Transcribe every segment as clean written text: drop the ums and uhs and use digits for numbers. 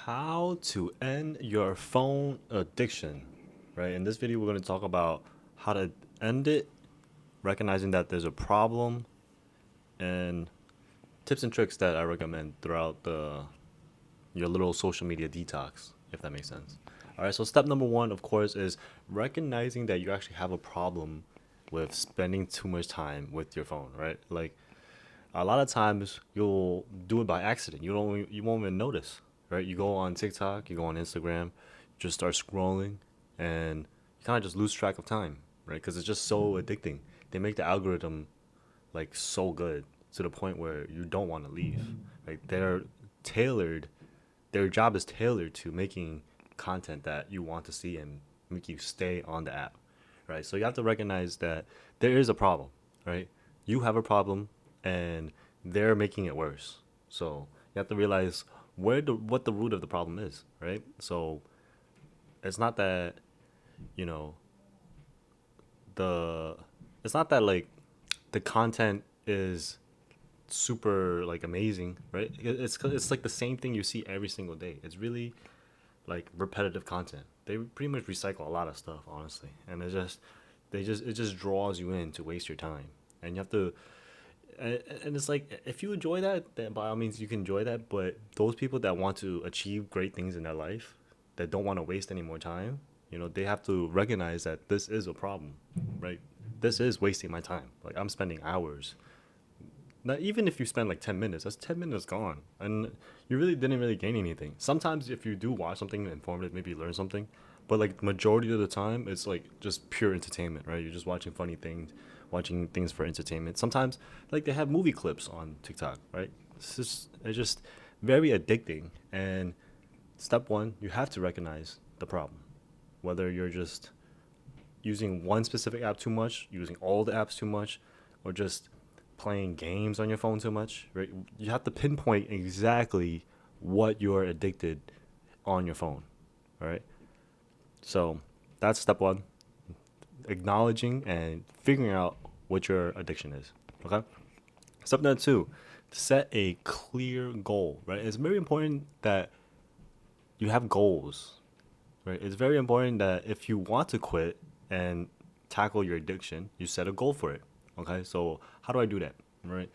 How to end your phone addiction, right? In this video, we're going to talk about how to end it, recognizing that there's a problem, and tips and tricks that I recommend throughout the your little social media detox, if that makes sense. All right, so step number one, of course, is recognizing that you actually have a problem with spending too much time with your phone, right? Like a lot of times you'll do it by accident. You won't even notice, right? You go on TikTok, you go on Instagram, just start scrolling, and you kind of just lose track of time, right? Because it's just so addicting. They make the algorithm like so good to the point where you don't want to leave. Like they're tailored. Their job is tailored to making content that you want to see and make you stay on the app, right? So you have to recognize that there is a problem, right? You have a problem, and they're making it worse. So you have to realize what the root of the problem is, right? So it's not that you know the it's not that like the content is super like amazing, right? It's like the same thing you see every single day. It's really like repetitive content. They pretty much recycle a lot of stuff, honestly, and it just draws you in to waste your time, and you have to. And it's like if you enjoy that, then by all means you can enjoy that. But those people that want to achieve great things in their life, that don't want to waste any more time, they have to recognize that this is a problem, right? This is wasting my time. Like I'm spending hours. Now, even if you spend like 10 minutes, that's 10 minutes gone, and you really didn't really gain anything. Sometimes if you do watch something informative, maybe you learn something, but like the majority of the time, it's like just pure entertainment, right? You're just watching funny things, watching things for entertainment. Sometimes like they have movie clips on TikTok, right? It's just very addicting. And step one, you have to recognize the problem, whether you're just using one specific app too much, using all the apps too much, or just playing games on your phone too much, right? You have to pinpoint exactly what you're addicted on your phone, all right? So that's step one, acknowledging and figuring out what your addiction is, okay? Step number two, set a clear goal, right? It's very important that you have goals, right? It's very important that if you want to quit and tackle your addiction, you set a goal for it. Okay, so how do I do that? Right.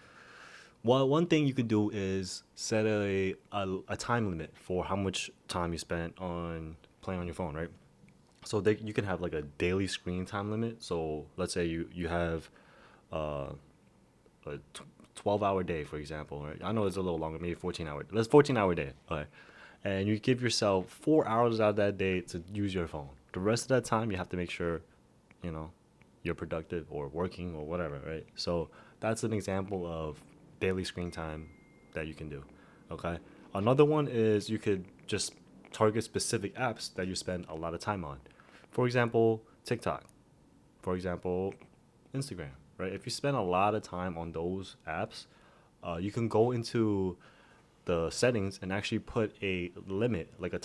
Well, one thing you could do is set a time limit for how much time you spend on playing on your phone, right? So you can have like a daily screen time limit. So let's say you have uh, a 12-hour day, for example, right? I know it's a little longer, maybe 14 hour. Let's 14-hour day. Okay. And you give yourself 4 hours out of that day to use your phone. The rest of that time, you have to make sure, you know, you're productive or working or whatever, right? So that's an example of daily screen time that you can do. Okay. Another one is you could just target specific apps that you spend a lot of time on. For example, TikTok. For example, Instagram, right? If you spend a lot of time on those apps, you can go into the settings and actually put a limit, like a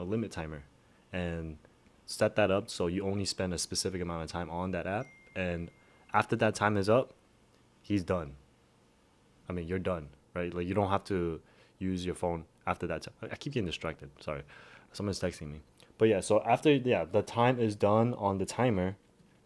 limit timer, and set that up so you only spend a specific amount of time on that app. And after that time is up, he's done. I mean, you're done, right? Like you don't have to use your phone after that. I keep getting distracted. Sorry, someone's texting me. But yeah, so after the time is done on the timer,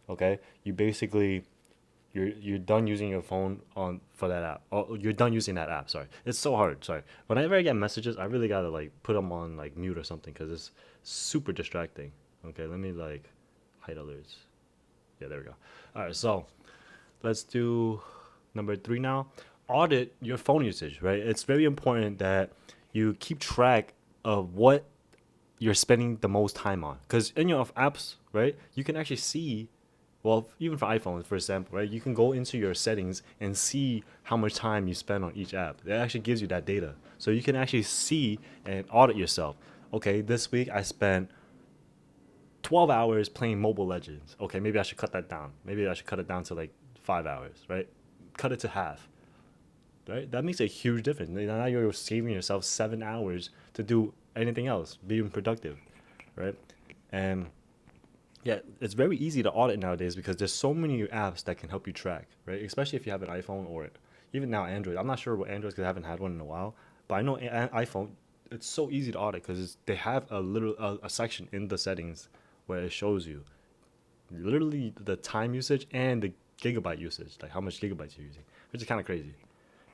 okay, you're done using your phone on for that app. Oh, you're done using that app. Sorry, it's so hard. Sorry. Whenever I get messages, I really gotta like put them on like mute or something because it's super distracting. Okay, let me like hide alerts. Yeah, there we go. All right, so let's do number three now. Audit your phone usage. Right, it's very important that you keep track of what you're spending the most time on because in your apps, right, you can actually see, well, even for iPhone, for example, right, you can go into your settings and see how much time you spend on each app. It actually gives you that data. So you can actually see and audit yourself. Okay, this week I spent 12 hours playing Mobile Legends. Okay, maybe I should cut that down. Maybe I should cut it down to like 5 hours, right? Cut it to half, right? That makes a huge difference. Now you're saving yourself 7 hours to do anything else, being productive, right? And yeah, it's very easy to audit nowadays because there's so many apps that can help you track, right? Especially if you have an iPhone or even now Android. I'm not sure what Android because I haven't had one in a while, but I know iPhone it's so easy to audit because they have a section in the settings where it shows you literally the time usage and the gigabyte usage, like how much gigabytes you're using, which is kind of crazy,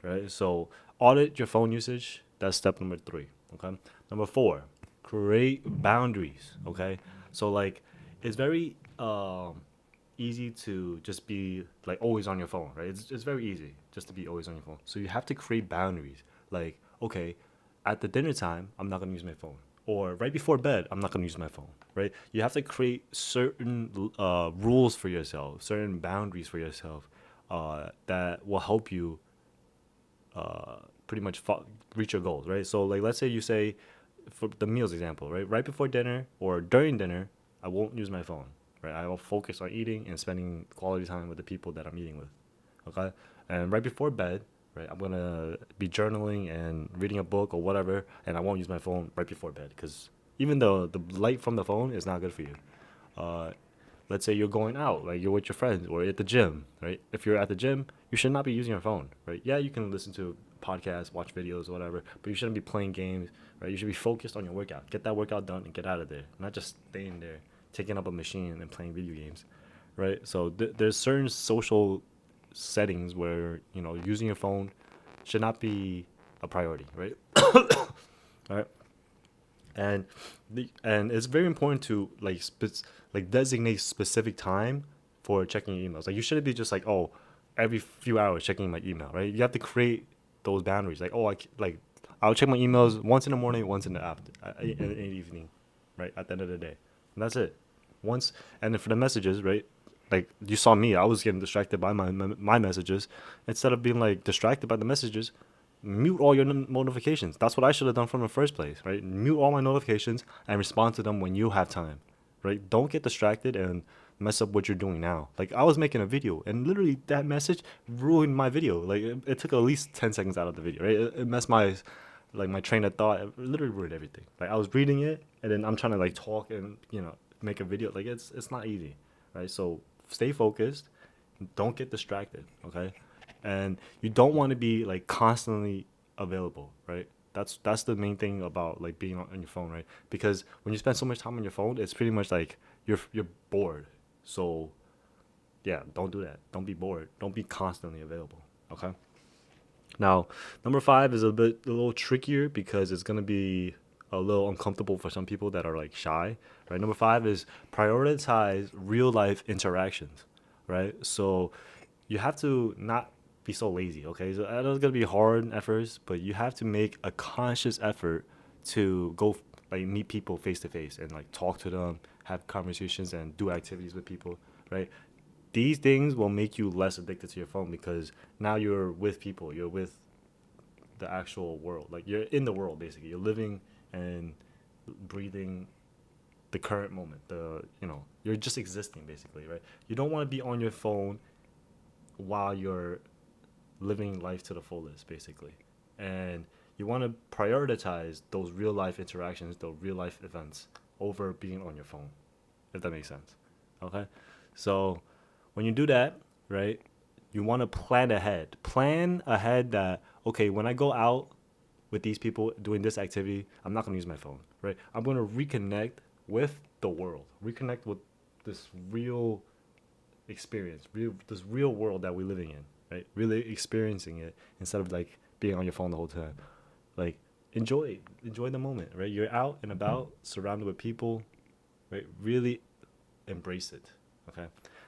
right? So audit your phone usage. That's step number 3. Okay. Number 4, create boundaries. Okay. So like, it's very easy to just be like always on your phone, right? It's very easy just to be always on your phone. So you have to create boundaries. Like, okay, at the dinner time, I'm not gonna use my phone, or right before bed, I'm not gonna use my phone, right? You have to create certain rules for yourself, certain boundaries for yourself, that will help you pretty much reach your goals, right? So like, let's say you say, for the meals example, right? Right before dinner or during dinner, I won't use my phone, right? I will focus on eating and spending quality time with the people that I'm eating with, okay? And right before bed, right, I'm gonna be journaling and reading a book or whatever, and I won't use my phone right before bed because even though the light from the phone is not good for you. Uh, let's say you're going out, like you're with your friends or at the gym, right? If you're at the gym, you should not be using your phone, right? Yeah, you can listen to podcasts, watch videos, whatever, but you shouldn't be playing games, right? You should be focused on your workout. Get that workout done and get out of there, not just staying there, taking up a machine and playing video games, right? So there's certain social settings where using your phone should not be a priority, right? All right, and and it's very important to like designate specific time for checking your emails. Like you shouldn't be just like, oh, every few hours checking my email, right? You have to create those boundaries. Like, oh, like I'll check my emails once in the morning, once in the in the evening, right? At the end of the day, and that's it. Once, and then for the messages, right? Like you saw me, I was getting distracted by my messages. Instead of being like distracted by the messages, mute all your notifications. That's what I should have done from the first place, right? Mute all my notifications and respond to them when you have time, right? Don't get distracted and mess up what you're doing now. Like I was making a video and literally that message ruined my video. Like it took at least 10 seconds out of the video, right? It messed my train of thought. It literally ruined everything. Like I was reading it and then I'm trying to like talk and make a video. Like it's not easy, right? So stay focused. Don't get distracted, okay? And you don't want to be like constantly available, right? That's the main thing about like being on your phone, right? Because when you spend so much time on your phone, it's pretty much like you're bored. So yeah, don't do that. Don't be bored. Don't be constantly available. Okay. Now, number 5 is a little trickier because it's gonna be a little uncomfortable for some people that are like shy, right? Number 5 is prioritize real life interactions, right? So you have to not be so lazy, okay? So I know it's gonna be hard at first, but you have to make a conscious effort to go like meet people face to face and like talk to them, have conversations, and do activities with people, right? These things will make you less addicted to your phone because now you're with people, you're with the actual world, like you're in the world basically. You're living and breathing the current moment. You're just existing basically, right? You don't want to be on your phone while you're living life to the fullest basically, and you want to prioritize those real life interactions, those real life events over being on your phone, if that makes sense. Okay, so when you do that, right, you want to plan ahead that, okay, when I go out with these people doing this activity, I'm not going to use my phone, right? I'm going to reconnect with the world, reconnect with this real experience, this real world that we're living in, right? Really experiencing it instead of like being on your phone the whole time. Like enjoy the moment, right? You're out and about, surrounded with people, right? Really embrace it. Okay.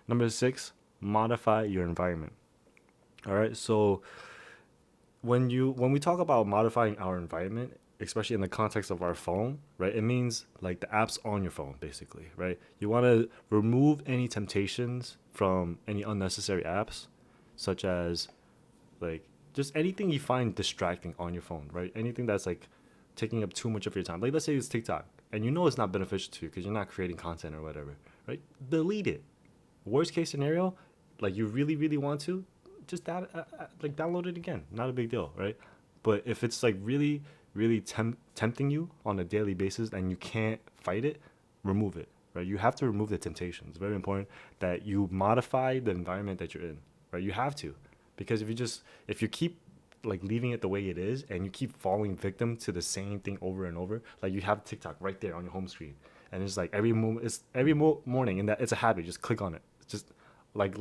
Number 6, modify your environment. All right. So when we talk about modifying our environment, especially in the context of our phone, right, it means like the apps on your phone basically, right? You want to remove any temptations from any unnecessary apps, such as like just anything you find distracting on your phone, right? Anything that's like taking up too much of your time, like let's say it's TikTok and you know it's not beneficial to you because you're not creating content or whatever, right? Delete it. Worst case scenario, like you really really want to, just like download it again. Not a big deal, right? But if it's like really really tempting you on a daily basis and you can't fight it, remove it. Right? You have to remove the temptation. It's very important that you modify the environment that you're in. Right? You have to, because if you keep like leaving it the way it is, and you keep falling victim to the same thing over and over. Like you have TikTok right there on your home screen, and it's like every morning, and that it's a habit. Just click on it. It's just like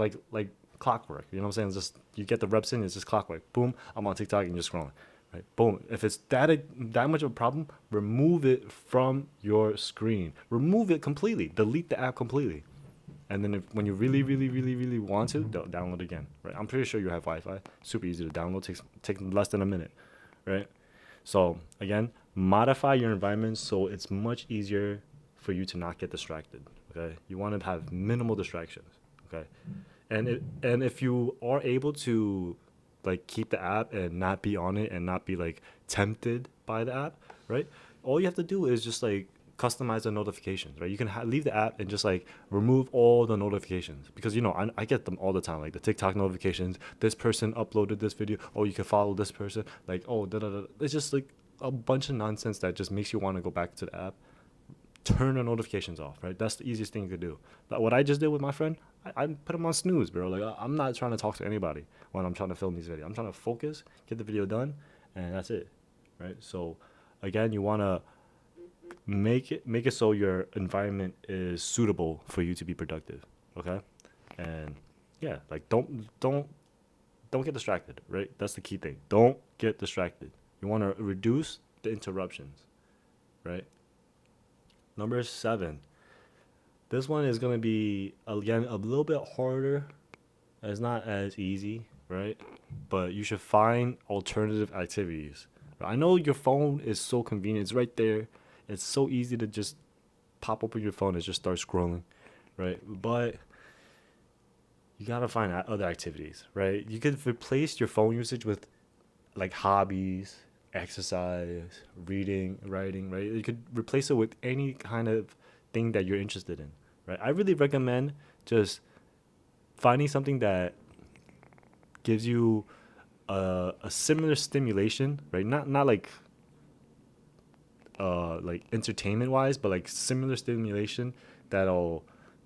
clockwork. You know what I'm saying? It's just you get the reps in. It's just clockwork. Boom, I'm on TikTok and just scrolling. Right? Boom. If it's that much of a problem, remove it from your screen. Remove it completely. Delete the app completely. And then when you really, really, really, really want to, download again. Right? I'm pretty sure you have Wi-Fi. Super easy to download. Takes less than a minute. Right? So again, modify your environment so it's much easier for you to not get distracted. Okay? You want to have minimal distractions. Okay? And if you are able to like keep the app and not be on it and not be like tempted by the app, right? All you have to do is just like customize the notifications, right? You can leave the app and just like remove all the notifications because I get them all the time, like the TikTok notifications. This person uploaded this video. Oh, you can follow this person. Like oh, da da da. It's just like a bunch of nonsense that just makes you want to go back to the app. Turn the notifications off, right? That's the easiest thing you could do. But what I just did with my friend, I put him on snooze, bro. Like I'm not trying to talk to anybody when I'm trying to film these videos. I'm trying to focus, get the video done, and that's it, right? So again, you want to make it so your environment is suitable for you to be productive, okay? And yeah, like don't get distracted, right? That's the key thing. Don't get distracted. You want to reduce the interruptions, right? Number 7. This one is going to be, again, a little bit harder. It's not as easy, right? But you should find alternative activities. I know your phone is so convenient. It's right there. It's so easy to just pop open your phone and just start scrolling, right? But you got to find other activities, right? You could replace your phone usage with like hobbies, exercise, reading, writing, right? You could replace it with any kind of thing that you're interested in, right? I really recommend just finding something that gives you a similar stimulation, right? Not like entertainment wise, but like similar stimulation that'll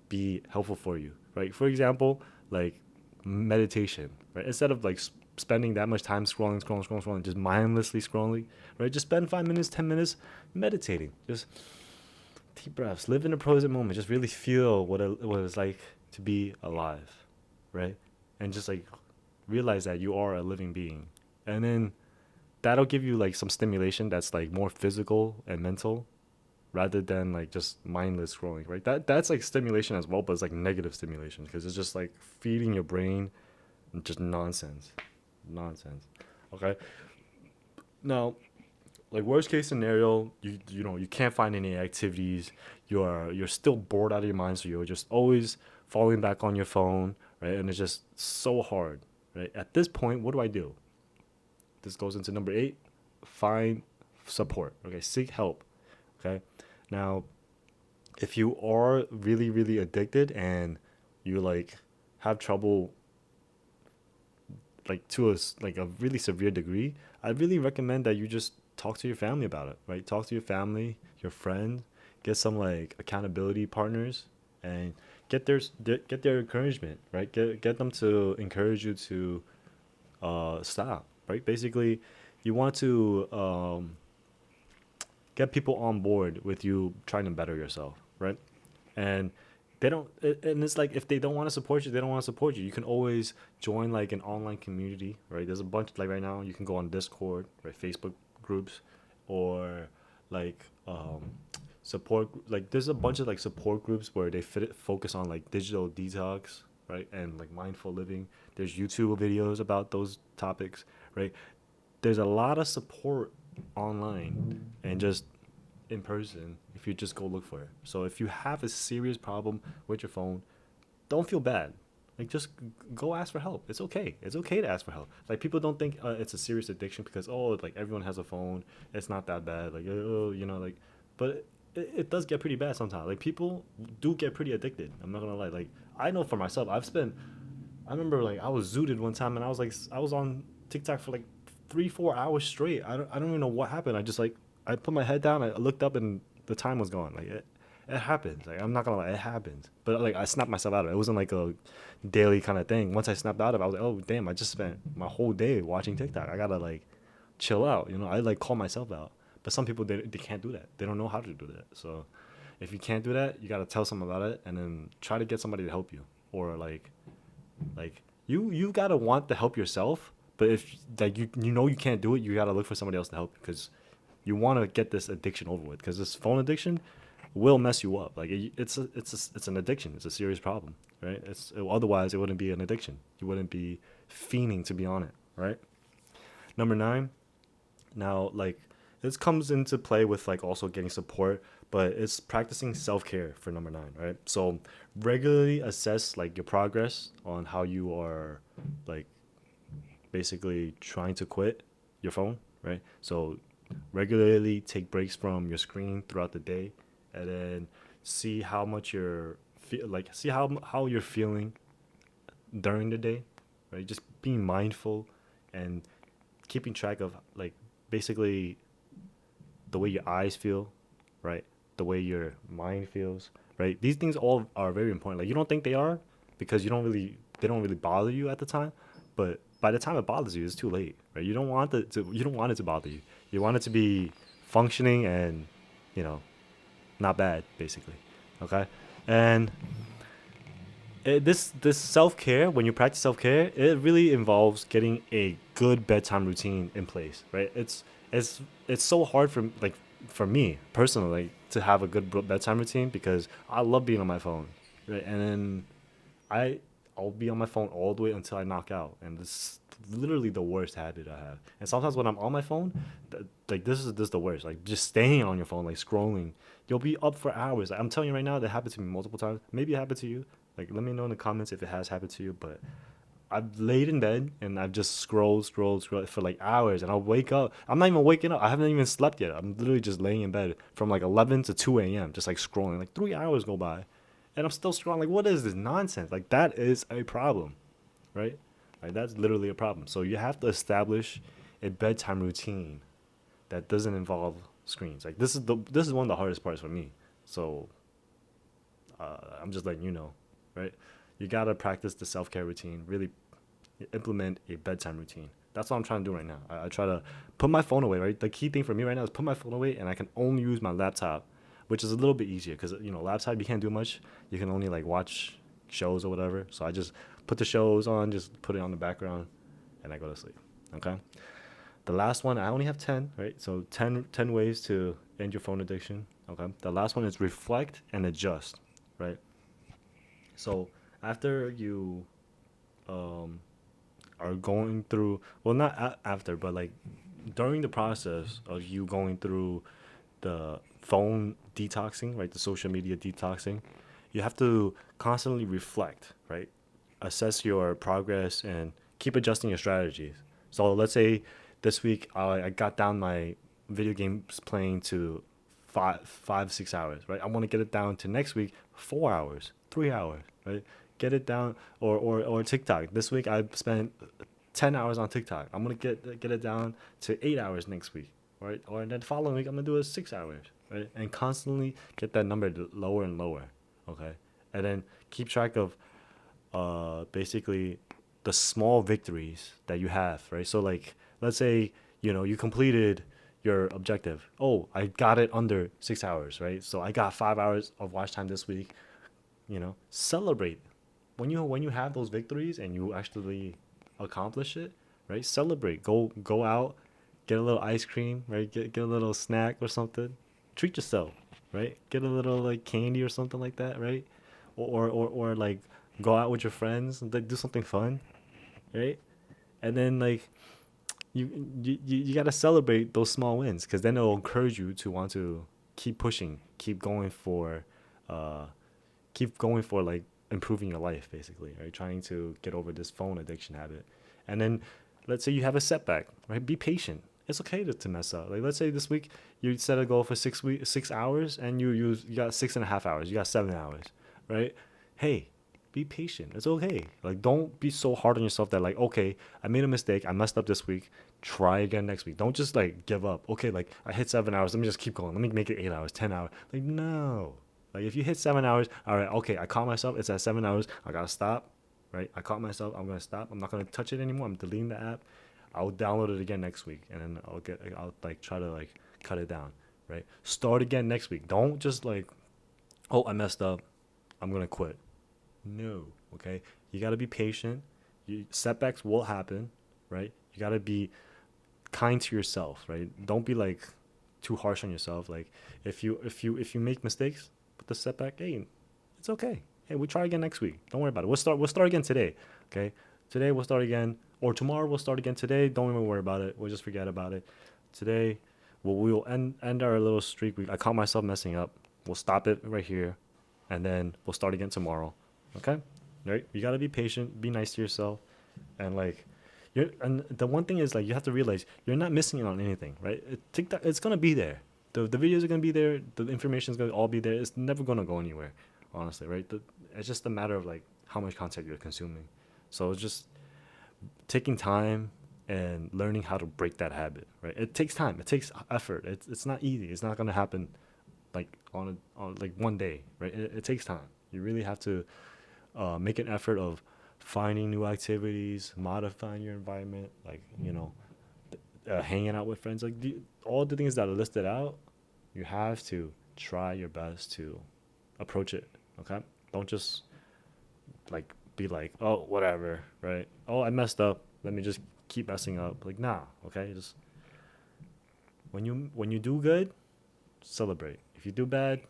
be helpful for you, right? For example, like meditation, right? Instead of like spending that much time scrolling, just mindlessly scrolling, right? Just spend 5 minutes, 10 minutes meditating. Just deep breaths, live in the present moment. Just really feel what it's like to be alive, right? And just like realize that you are a living being, and then that'll give you like some stimulation that's like more physical and mental rather than like just mindless scrolling, right? That's like stimulation as well, but it's like negative stimulation because it's just like feeding your brain just nonsense. Okay, now like worst case scenario, you can't find any activities. You're still bored out of your mind, so you're just always falling back on your phone, right? And it's just so hard, right? At this point, what do I do? This goes into number 8. Find support. Okay, seek help. Okay, now if you are really really addicted and you like have trouble like to like a really severe degree, I really recommend that you just talk to your family about it, right? Talk to your family, your friends, get some like accountability partners, and get their encouragement, right? Get them to encourage you to stop, right? Basically, you want to get people on board with you trying to better yourself, right? And and it's like if they don't want to support you, they don't want to support you. You can always join like an online community, right? There's a bunch like right now you can go on Discord, right? Facebook groups, or like support, like there's a bunch of like support groups where they focus on like digital detox, right? And like mindful living. There's YouTube videos about those topics, right? There's a lot of support online and just in person if you just go look for it. So if you have a serious problem with your phone, don't feel bad. Like just go ask for help. It's okay. It's okay to ask for help. Like people don't think it's a serious addiction because like everyone has a phone. It's not that bad. Like oh like, but it does get pretty bad sometimes. Like people do get pretty addicted. I'm not gonna lie. Like I know for myself, I remember like I was zooted one time and I was on TikTok for like 3-4 hours straight. I don't even know what happened. I just like I put my head down. I looked up and the time was gone. Like It happens. Like I'm not gonna lie, it happens. But like I snapped myself out of it. It wasn't like a daily kind of thing. Once I snapped out of it, I was like, oh damn, I just spent my whole day watching TikTok. I gotta like chill out. I like call myself out. But some people they can't do that. They don't know how to do that. So if you can't do that, you gotta tell someone about it and then try to get somebody to help you. Or like you gotta want to help yourself. But if like you know you can't do it, you gotta look for somebody else to help you because you want to get this addiction over with. Because this phone addiction will mess you up. Like it's an addiction. It's a serious problem, right? Otherwise it wouldn't be an addiction. You wouldn't be fiending to be on it, right? Number nine. Now, like this comes into play with like also getting support, but it's practicing self care for number nine, right? So regularly assess like your progress on how you are like basically trying to quit your phone, right? So regularly take breaks from your screen throughout the day, and then see how much you're like see how you're feeling during the day, right? Just being mindful and keeping track of like basically the way your eyes feel, right? The way your mind feels, right? These things all are very important. Like you don't think they are because they don't really bother you at the time, but by the time it bothers you, it's too late, right? You don't want it to bother you. You want it to be functioning and you know not bad, basically. Okay, and this self care, when you practice self care, it really involves getting a good bedtime routine in place, right? It's it's so hard for me personally like, to have a good bedtime routine because I love being on my phone, right? And then I I'll be on my phone all the way until I knock out, and this is literally the worst habit I have. And sometimes when I'm on my phone, like this is the worst. Like just staying on your phone, like scrolling, you'll be up for hours. I'm telling you right now, that happened to me multiple times. Maybe it happened to you. Like let me know in the comments if it has happened to you. But I've laid in bed and I've just scrolled for like hours, and I'll wake up. I'm not even waking up. I haven't even slept yet. I'm literally just laying in bed from like 11 to 2 a.m. just like scrolling. Like 3 hours go by, and I'm still scrolling. Like, what is this nonsense? Like, that is a problem, right? Like, that's literally a problem. So you have to establish a bedtime routine that doesn't involve screens. Like, this is one of the hardest parts for me. So I'm just letting you know, right? You gotta practice the self care routine. Really implement a bedtime routine. That's what I'm trying to do right now. I try to put my phone away, right? The key thing for me right now is put my phone away and I can only use my laptop, which is a little bit easier because, laptop, you can't do much. You can only like watch shows or whatever. So I just put the shows on, just put it on the background and I go to sleep. Okay. The last one, I only have 10, right? So ten ways to end your phone addiction. Okay. The last one is reflect and adjust, right? So after you um, are going through, well, not after, but like during the process of you going through the phone detoxing, right? The social media detoxing, you have to constantly reflect, right? Assess your progress and keep adjusting your strategies. So let's say this week I got down my video games playing to 6 hours, right? I want to get it down to next week 4 hours, 3 hours, right? Get it down, or TikTok. This week I spent 10 hours on TikTok. I'm gonna get it down to 8 hours next week, right? Or then following week I'm gonna do it 6 hours, right? And constantly get that number lower and lower, okay? And then keep track of basically the small victories that you have, right? So like let's say you completed your objective. Oh, I got it under 6 hours, right? So I got 5 hours of watch time this week. Celebrate when you have those victories and you actually accomplish it, right? Celebrate. Go out, get a little ice cream, right? Get a little snack or something. Treat yourself, right? Get a little like candy or something like that, right? Or like go out with your friends and like, do something fun, right? And then like you got to celebrate those small wins because then it'll encourage you to want to keep pushing, uh keep going for like improving your life basically, right? Trying to get over this phone addiction habit. And then let's say you have a setback, right? Be patient. It's okay to mess up. Like let's say this week you set a goal for 6 hours and you got 6.5 hours, you got 7 hours, right? Hey, be patient. It's okay. Like don't be so hard on yourself that like, okay, I made a mistake, I messed up this week, try again next week. Don't just like give up. Okay, like I hit 7 hours, let me just keep going, let me make it 8 hours, 10 hours. Like no, Like if you hit 7 hours, all right, okay, I caught myself. It's at 7 hours. I gotta stop, right? I caught myself. I'm gonna stop. I'm not gonna touch it anymore. I'm deleting the app. I'll download it again next week, and then I'll like try to like cut it down, right? Start again next week. Don't just like, oh, I messed up. I'm gonna quit. No, okay. You gotta be patient. Setbacks will happen, right? You gotta be kind to yourself, right? Don't be like too harsh on yourself. Like if you make mistakes with the setback, hey, it's okay. Hey, we try again next week. Don't worry about it. We'll start again today. Okay? Today we'll start again. Or tomorrow we'll start again. Today, don't even worry about it. We'll just forget about it. Today, we will end our little streak. I caught myself messing up. We'll stop it right here, and then we'll start again tomorrow. Okay? Right? You gotta be patient. Be nice to yourself, and like and the one thing is like you have to realize you're not missing out on anything, right? TikTok, it's gonna be there. The videos are gonna be there. The information is gonna all be there. It's never gonna go anywhere, honestly, right? It's just a matter of like how much content you're consuming. So it's just taking time and learning how to break that habit, right? It takes time. It takes effort. It's not easy. It's not gonna happen like on like one day, right? It takes time. You really have to make an effort of finding new activities, modifying your environment, like hanging out with friends, like all the things that are listed out. You have to try your best to approach it. Okay, don't just like be like, oh, whatever, right? Oh, I messed up. Let me just keep messing up. Like, nah. Okay, just when you do good, celebrate. If you do bad,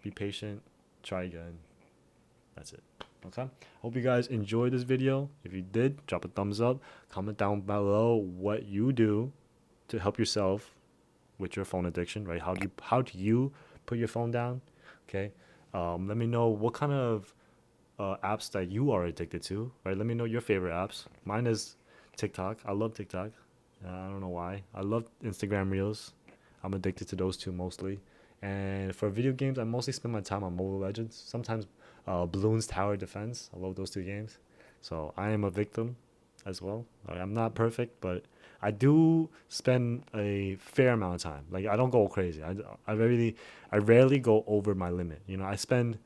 be patient. Try again. That's it. Okay. Hope you guys enjoyed this video. If you did, drop a thumbs up. Comment down below what you do to help yourself with your phone addiction, right? How do you put your phone down? Okay. Let me know what kind of apps that you are addicted to, right? Let me know your favorite apps. Mine is TikTok. I love TikTok. I don't know why. I love Instagram Reels. I'm addicted to those two mostly. And for video games, I mostly spend my time on Mobile Legends. Sometimes Bloons Tower Defense. I love those two games. So I am a victim as well. I'm not perfect, but I do spend a fair amount of time. Like I don't go crazy. I rarely go over my limit. I spend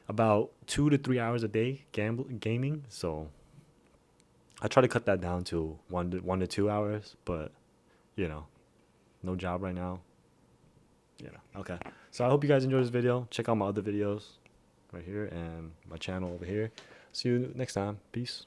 about 2 to 3 hours a day gaming. So I try to cut that down to 1 to 2 hours. But you know, no job right now. Okay. So I hope you guys enjoyed this video. Check out my other videos right here and my channel over here. See you next time. Peace.